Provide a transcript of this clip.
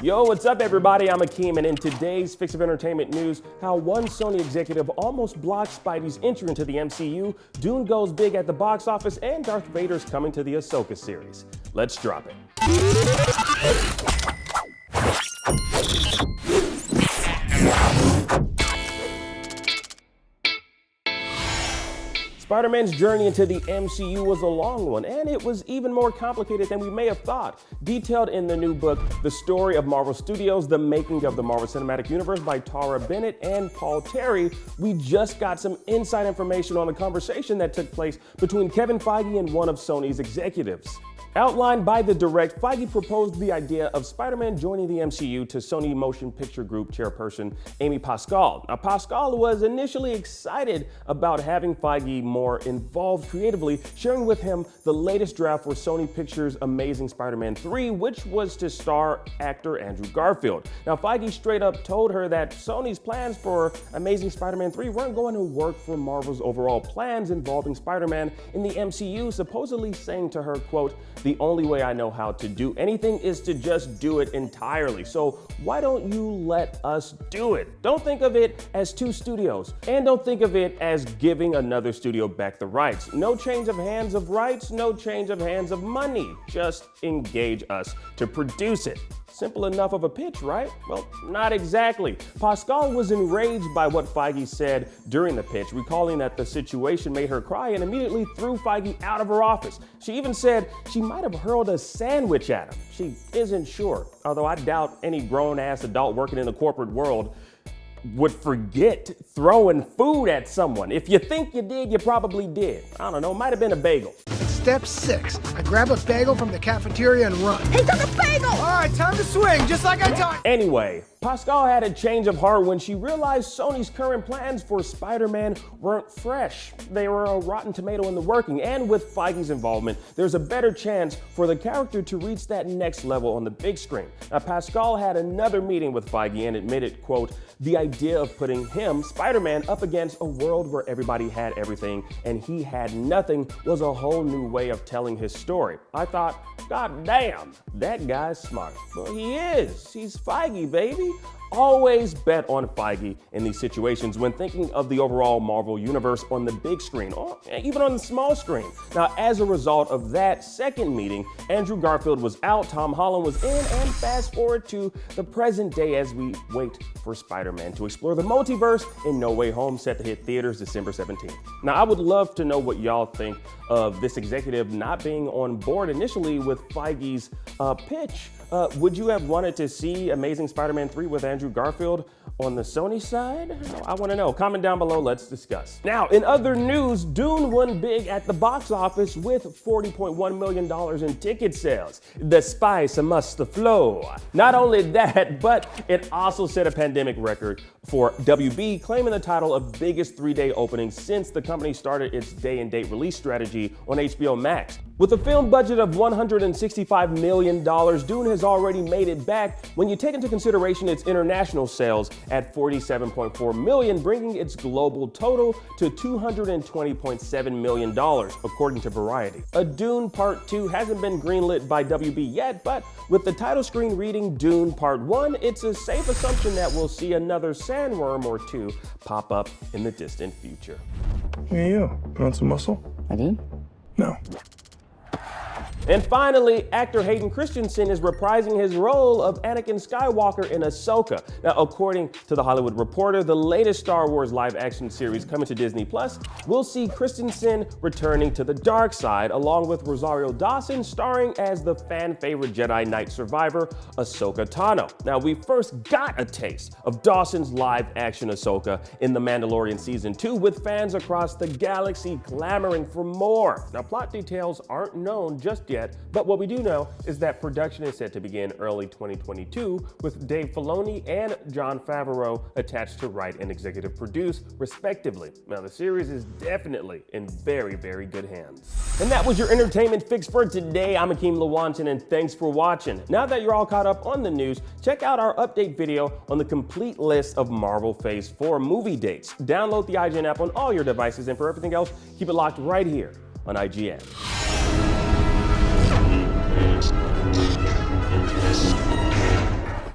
Yo, what's up everybody? I'm Akeem, and in today's Fix of Entertainment news, how one Sony executive almost blocked Spidey's entry into the MCU, Dune goes big at the box office, and Darth Vader's coming to the Ahsoka series. Let's drop it. Spider-Man's journey into the MCU was a long one, and it was even more complicated than we may have thought. Detailed in the new book, The Story of Marvel Studios, The Making of the Marvel Cinematic Universe by Tara Bennett and Paul Terry, we just got some inside information on the conversation that took place between Kevin Feige and one of Sony's executives. Outlined by the direct, Feige proposed the idea of Spider-Man joining the MCU to Sony Motion Picture Group chairperson Amy Pascal. Now, Pascal was initially excited about having Feige more involved creatively, sharing with him the latest draft for Sony Pictures' Amazing Spider-Man 3, which was to star actor Andrew Garfield. Now, Feige straight up told her that Sony's plans for Amazing Spider-Man 3 weren't going to work for Marvel's overall plans involving Spider-Man in the MCU, supposedly saying to her, quote, "The only way I know how to do anything is to just do it entirely. So why don't you let us do it? Don't think of it as two studios, and don't think of it as giving another studio back the rights. No change of hands of rights, no change of hands of money. Just engage us to produce it." Simple enough of a pitch, right? Well, not exactly. Pascal was enraged by what Feige said during the pitch, recalling that the situation made her cry and immediately threw Feige out of her office. She even said she might have hurled a sandwich at him. She isn't sure, although I doubt any grown-ass adult working in the corporate world would forget throwing food at someone. If you think you did, you probably did. I don't know, might have been a bagel. Step 6, I grab a bagel from the cafeteria and run. He took a bagel! All right, time to swing, just like I taught. Anyway, Pascal had a change of heart when she realized Sony's current plans for Spider-Man weren't fresh. They were a rotten tomato in the working, and with Feige's involvement, there's a better chance for the character to reach that next level on the big screen. Now, Pascal had another meeting with Feige and admitted, quote, "The idea of putting him, Spider-Man, up against a world where everybody had everything and he had nothing was a whole new way of telling his story. I thought, God damn, that guy's smart." Well, he is. He's Feige, baby. Always bet on Feige in these situations when thinking of the overall Marvel universe on the big screen, or even on the small screen. Now, as a result of that second meeting, Andrew Garfield was out, Tom Holland was in, and fast forward to the present day as we wait for Spider-Man to explore the multiverse in No Way Home, set to hit theaters December 17th. Now, I would love to know what y'all think of this executive not being on board initially with Feige's pitch. Would you have wanted to see Amazing Spider-Man 3 with Andrew Garfield on the Sony side? I want to know. Comment down below, let's discuss. Now, in other news, Dune won big at the box office with $40.1 million in ticket sales. The spice must flow. Not only that, but it also set a pandemic record for WB, claiming the title of biggest 3-day opening since the company started its day-and-date release strategy on HBO Max. With a film budget of $165 million, Dune has already made it back when you take into consideration its international sales at $47.4 million, bringing its global total to $220.7 million, according to Variety. A Dune Part 2 hasn't been greenlit by WB yet, but with the title screen reading Dune Part 1, it's a safe assumption that we'll see another sandworm or two pop up in the distant future. Hey, you want some muscle? I did? No. And finally, actor Hayden Christensen is reprising his role of Anakin Skywalker in Ahsoka. Now, according to The Hollywood Reporter, the latest Star Wars live-action series coming to Disney+, we'll see Christensen returning to the dark side, along with Rosario Dawson starring as the fan-favorite Jedi Knight survivor, Ahsoka Tano. Now, we first got a taste of Dawson's live-action Ahsoka in The Mandalorian Season 2, with fans across the galaxy clamoring for more. Now, plot details aren't known just yet, but what we do know is that production is set to begin early 2022, with Dave Filoni and Jon Favreau attached to write and executive produce, respectively. Now, the series is definitely in very, very good hands. And that was your entertainment fix for today. I'm Akeem Lawanton, and thanks for watching. Now that you're all caught up on the news, check out our update video on the complete list of Marvel Phase 4 movie dates. Download the IGN app on all your devices, and for everything else, keep it locked right here on IGN.